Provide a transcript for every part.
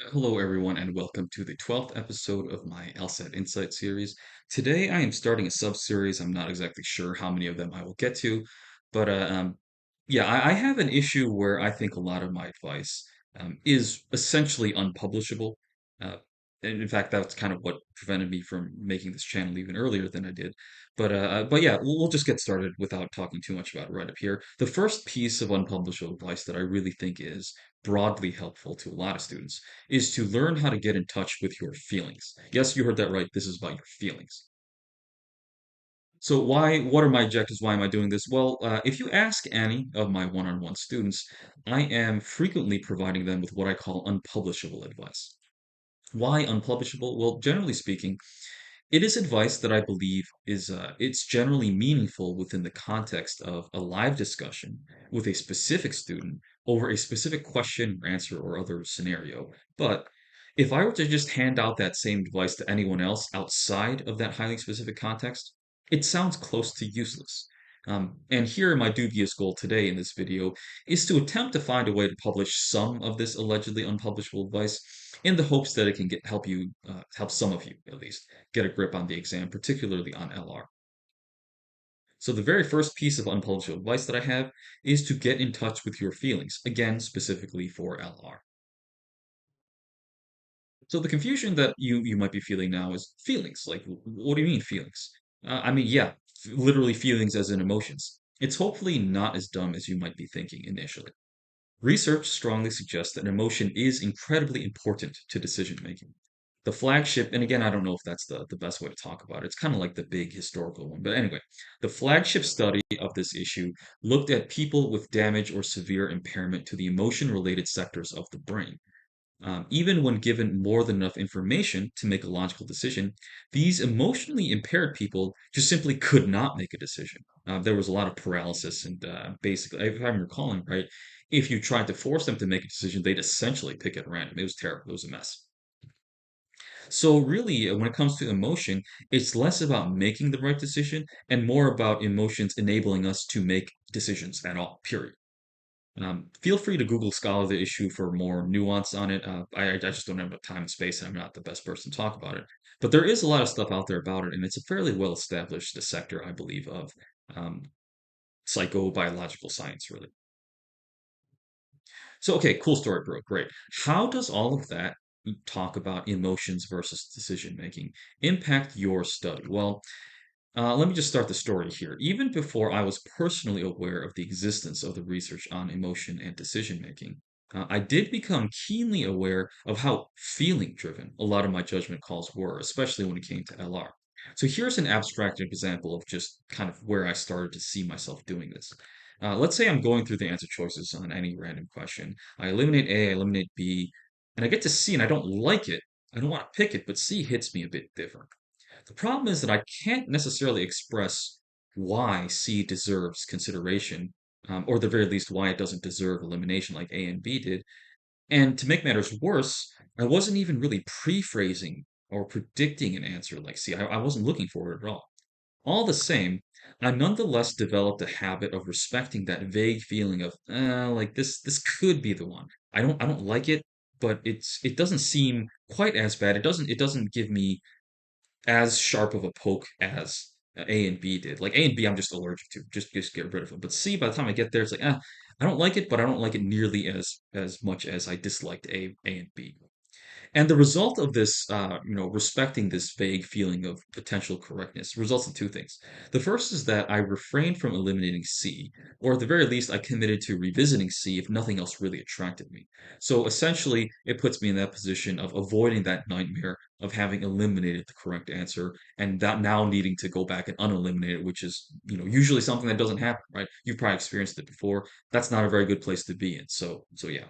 Hello, everyone, and welcome to the 12th episode of my LSAT Insight series. Today, I am starting a sub-series. I'm not exactly sure how many of them I will get to, but yeah, I have an issue where I think a lot of my advice is essentially unpublishable. Uh, and in fact, that's kind of what prevented me from making this channel even earlier than I did. But yeah, we'll just get started without talking too much about it right up here. The first piece of unpublishable advice that I really think is broadly helpful to a lot of students is to learn how to get in touch with your feelings. Yes, you heard that right. This is about your feelings. So what are my objectives? Why am I doing this? Well, if you ask any of my one-on-one students, I am frequently providing them with what I call unpublishable advice. Why unpublishable? Well, generally speaking, it is advice that I believe is it's generally meaningful within the context of a live discussion with a specific student over a specific question, answer, or other scenario. But if I were to just hand out that same advice to anyone else outside of that highly specific context, it sounds close to useless. And here, my dubious goal today in this video is to attempt to find a way to publish some of this allegedly unpublishable advice in the hopes that it can help you, help some of you at least get a grip on the exam, particularly on LR. So the very first piece of unpublished advice that I have is to get in touch with your feelings, again, specifically for LR. So the confusion that you might be feeling now is feelings. Like, what do you mean feelings? I mean, yeah, literally feelings as in emotions. It's hopefully not as dumb as you might be thinking initially. Research strongly suggests that emotion is incredibly important to decision making. The flagship, and again, I don't know if that's the best way to talk about it. It's kind of like the big historical one. But anyway, the flagship study of this issue looked at people with damage or severe impairment to the emotion related sectors of the brain. Even when given more than enough information to make a logical decision, these emotionally impaired people just simply could not make a decision. There was a lot of paralysis, and basically, if I'm recalling right, if you tried to force them to make a decision, they'd essentially pick at random. It was terrible. It was a mess. So, really, when it comes to emotion, it's less about making the right decision and more about emotions enabling us to make decisions at all, period. Feel free to Google Scholar the issue for more nuance on it. I just don't have enough time and space, and I'm not the best person to talk about it. But there is a lot of stuff out there about it, and it's a fairly well established sector, I believe, of um, psychobiological science, really. So, okay, cool story, bro. Great. How does all of that talk about emotions versus decision making impact your study? Well, let me just start the story here. Even before I was personally aware of the existence of the research on emotion and decision making, I did become keenly aware of how feeling driven a lot of my judgment calls were, especially when it came to LR. So here's an abstract example of just kind of where I started to see myself doing this. Let's say I'm going through the answer choices on any random question. I eliminate A, I eliminate B, and I get to C and I don't like it. I don't want to pick it, but C hits me a bit different. The problem is that I can't necessarily express why C deserves consideration, or at the very least, why it doesn't deserve elimination like A and B did. And to make matters worse, I wasn't even really pre-phrasing or predicting an answer like C. I wasn't looking for it at all. All the same, I nonetheless developed a habit of respecting that vague feeling of, like this could be the one. I don't like it, but it doesn't seem quite as bad. It doesn't give me as sharp of a poke as A and B did. Like A and B, I'm just allergic to. Just get rid of them. But C, by the time I get there, it's like, I don't like it, but I don't like it nearly as much as I disliked A and B. And the result of this, respecting this vague feeling of potential correctness results in two things. The first is that I refrained from eliminating C, or at the very least, I committed to revisiting C if nothing else really attracted me. So essentially, it puts me in that position of avoiding that nightmare of having eliminated the correct answer and that now needing to go back and uneliminate it, which is, usually something that doesn't happen, right? You've probably experienced it before. That's not a very good place to be in. So yeah,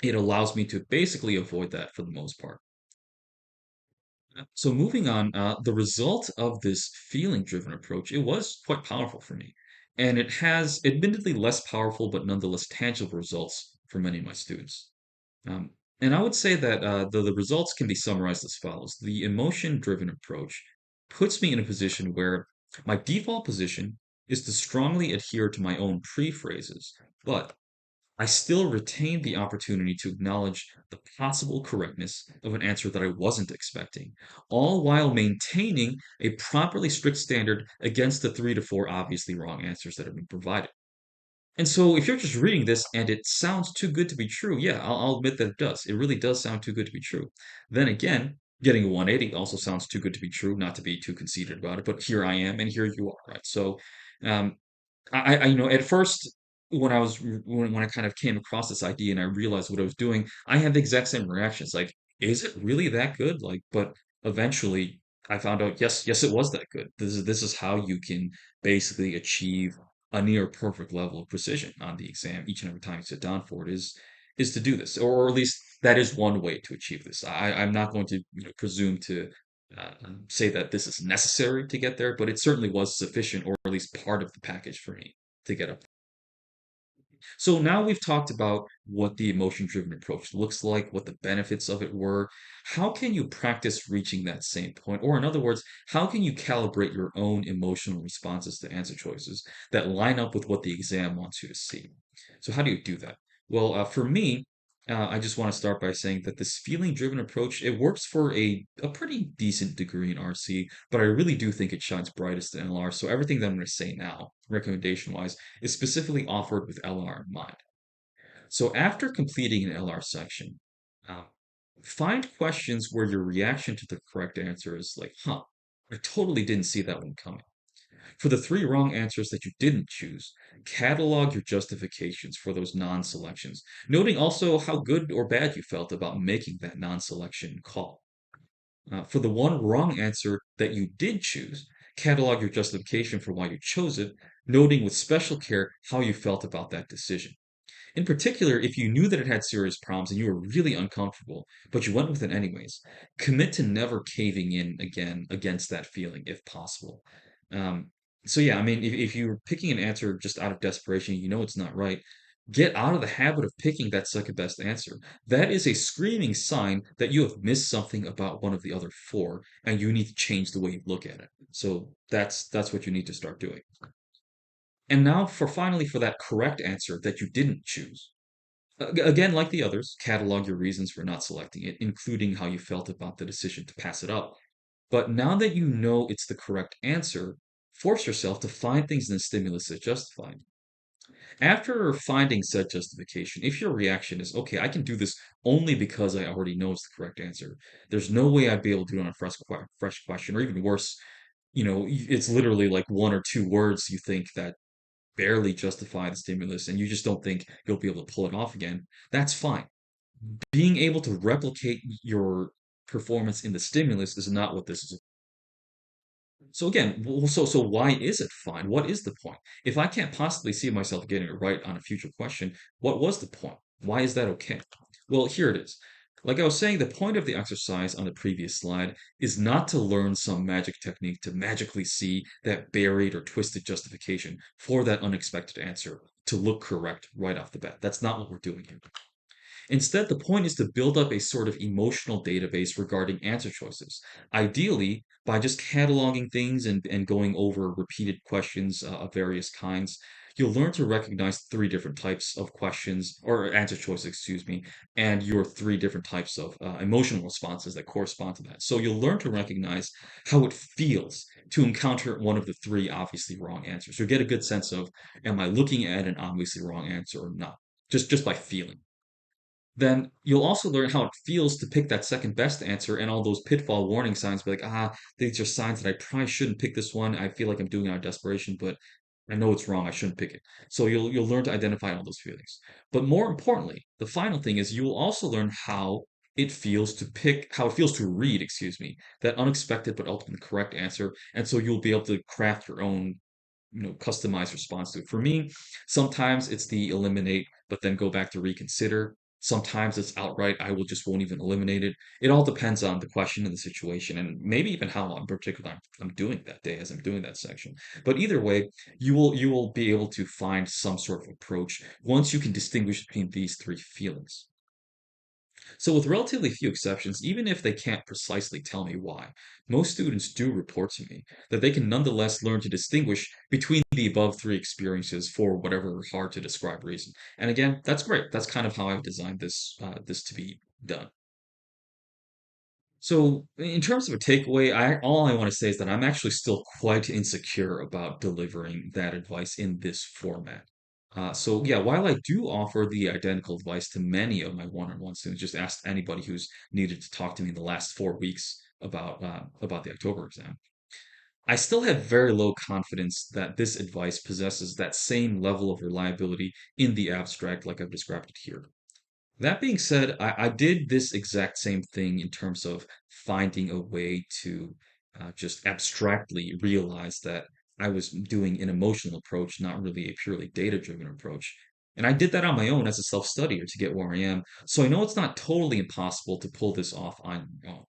it allows me to basically avoid that for the most part. So moving on, the result of this feeling-driven approach, it was quite powerful for me. And it has admittedly less powerful, but nonetheless tangible results for many of my students. Um, and I would say that the results can be summarized as follows. The emotion-driven approach puts me in a position where my default position is to strongly adhere to my own pre-phrases, but I still retained the opportunity to acknowledge the possible correctness of an answer that I wasn't expecting, all while maintaining a properly strict standard against the 3 to 4 obviously wrong answers that have been provided. And so, if you're just reading this and it sounds too good to be true, yeah, I'll admit that it does. It really does sound too good to be true. Then again, getting a 180 also sounds too good to be true, not to be too conceited about it, but here I am and here you are, right? So, um, at first, when I kind of came across this idea and I realized what I was doing, I had the exact same reactions. Like, is it really that good? Like, but eventually, I found out, yes, it was that good. This is how you can basically achieve a near perfect level of precision on the exam each and every time you sit down for it is to do this, or at least that is one way to achieve this. I'm not going to presume to say that this is necessary to get there, but it certainly was sufficient, or at least part of the package for me to get up. So now we've talked about what the emotion-driven approach looks like, what the benefits of it were. How can you practice reaching that same point? Or in other words, how can you calibrate your own emotional responses to answer choices that line up with what the exam wants you to see? So how do you do that? Well, for me, I just want to start by saying that this feeling-driven approach, it works for a pretty decent degree in RC, but I really do think it shines brightest in LR. So everything that I'm going to say now, recommendation-wise, is specifically offered with LR in mind. So after completing an LR section, uh, find questions where your reaction to the correct answer is like, huh, I totally didn't see that one coming. For the 3 wrong answers that you didn't choose, catalog your justifications for those non selections, noting also how good or bad you felt about making that non selection call. For the 1 wrong answer that you did choose, catalog your justification for why you chose it, noting with special care how you felt about that decision. In particular, if you knew that it had serious problems and you were really uncomfortable, but you went with it anyways, commit to never caving in again against that feeling if possible. Um, so yeah, I mean, if you're picking an answer just out of desperation, you know it's not right, get out of the habit of picking that second best answer. That is a screaming sign that you have missed something about one of the other 4, and you need to change the way you look at it. So that's what you need to start doing. And now for that correct answer that you didn't choose. Again, like the others, catalog your reasons for not selecting it, including how you felt about the decision to pass it up. But now that you know it's the correct answer, force yourself to find things in the stimulus that justify it. After finding said justification, if your reaction is, okay, I can do this only because I already know it's the correct answer, there's no way I'd be able to do it on a fresh question, or even worse, it's literally like 1 or 2 words you think that barely justify the stimulus and you just don't think you'll be able to pull it off again, that's fine. Being able to replicate your performance in the stimulus is not what this is. So again, so why is it fine? What is the point? If I can't possibly see myself getting it right on a future question, what was the point? Why is that okay? Well, here it is. Like I was saying, the point of the exercise on the previous slide is not to learn some magic technique to magically see that buried or twisted justification for that unexpected answer to look correct right off the bat. That's not what we're doing here. Instead, the point is to build up a sort of emotional database regarding answer choices, ideally by just cataloging things and going over repeated questions of various kinds. You'll learn to recognize 3 different types of questions or answer choices, excuse me, and your 3 different types of emotional responses that correspond to that. So you'll learn to recognize how it feels to encounter one of the 3 obviously wrong answers. You'll get a good sense of, am I looking at an obviously wrong answer or not? Just by feeling. Then you'll also learn how it feels to pick that second best answer and all those pitfall warning signs. Be like, these are signs that I probably shouldn't pick this one. I feel like I'm doing it out of desperation, but I know it's wrong. I shouldn't pick it. So you'll learn to identify all those feelings. But more importantly, the final thing is you will also learn how it feels to read, excuse me, that unexpected but ultimately correct answer. And so you'll be able to craft your own customized response to it. For me, sometimes it's the eliminate, but then go back to reconsider. Sometimes it's outright, I will just won't even eliminate it. It all depends on the question and the situation, and maybe even how in particular I'm doing that day as I'm doing that section. But either way, you will be able to find some sort of approach once you can distinguish between these 3 feelings. So, with relatively few exceptions, even if they can't precisely tell me why, most students do report to me that they can nonetheless learn to distinguish between the above three experiences for whatever hard to describe reason. And again, that's great. That's kind of how I've designed this to be done. So, in terms of a takeaway, all I want to say is that I'm actually still quite insecure about delivering that advice in this format. So yeah, while I do offer the identical advice to many of my one-on-one students, just ask anybody who's needed to talk to me in the last 4 weeks about the October exam. I still have very low confidence that this advice possesses that same level of reliability in the abstract, like I've described it here. That being said, I did this exact same thing in terms of finding a way to just abstractly realize that I was doing an emotional approach, not really a purely data-driven approach. And I did that on my own as a self-studier to get where I am. So I know it's not totally impossible to pull this off on your own.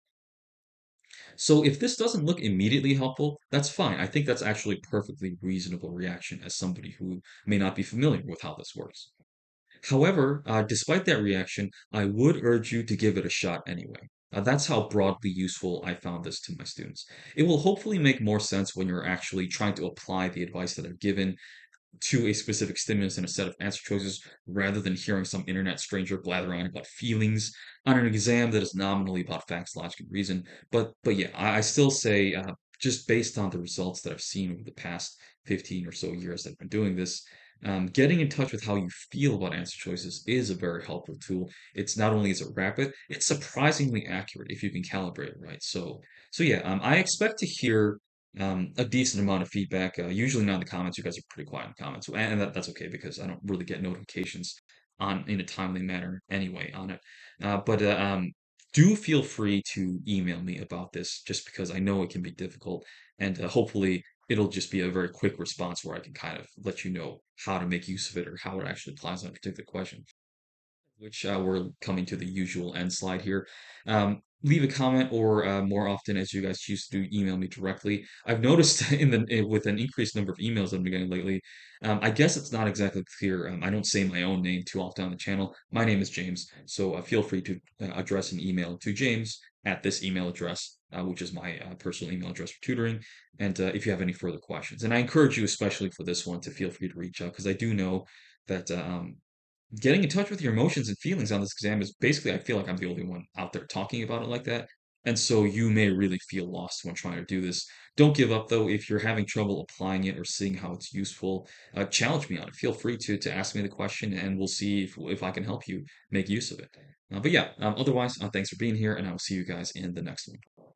So if this doesn't look immediately helpful, that's fine. I think that's actually a perfectly reasonable reaction as somebody who may not be familiar with how this works. However, despite that reaction, I would urge you to give it a shot anyway. That's how broadly useful I found this to my students. It will hopefully make more sense when you're actually trying to apply the advice that I've given to a specific stimulus and a set of answer choices rather than hearing some internet stranger blather on about feelings on an exam that is nominally about facts, logic, and reason. But yeah, I still say just based on the results that I've seen over the past 15 or so years that I've been doing this, getting in touch with how you feel about answer choices is a very helpful tool. It's not only is it rapid, it's surprisingly accurate if you can calibrate it right. So yeah, I expect to hear a decent amount of feedback. Usually not in the comments. You guys are pretty quiet in the comments, and that's okay because I don't really get notifications on in a timely manner anyway on it. But do feel free to email me about this, just because I know it can be difficult, and hopefully it'll just be a very quick response where I can kind of let you know how to make use of it or how it actually applies on a particular question, which we're coming to the usual end slide here. Leave a comment, or more often, as you guys choose to do, email me directly. I've noticed with an increased number of emails I've been getting lately, I guess it's not exactly clear. I don't say my own name too often on the channel. My name is James, so feel free to address an email to James at this email address, which is my personal email address for tutoring. And if you have any further questions, and I encourage you, especially for this one, to feel free to reach out because I do know that getting in touch with your emotions and feelings on this exam is basically, I feel like I'm the only one out there talking about it like that. And so you may really feel lost when trying to do this. Don't give up though. If you're having trouble applying it or seeing how it's useful, challenge me on it. Feel free to ask me the question, and we'll see if I can help you make use of it. But yeah, otherwise, thanks for being here, and I will see you guys in the next one.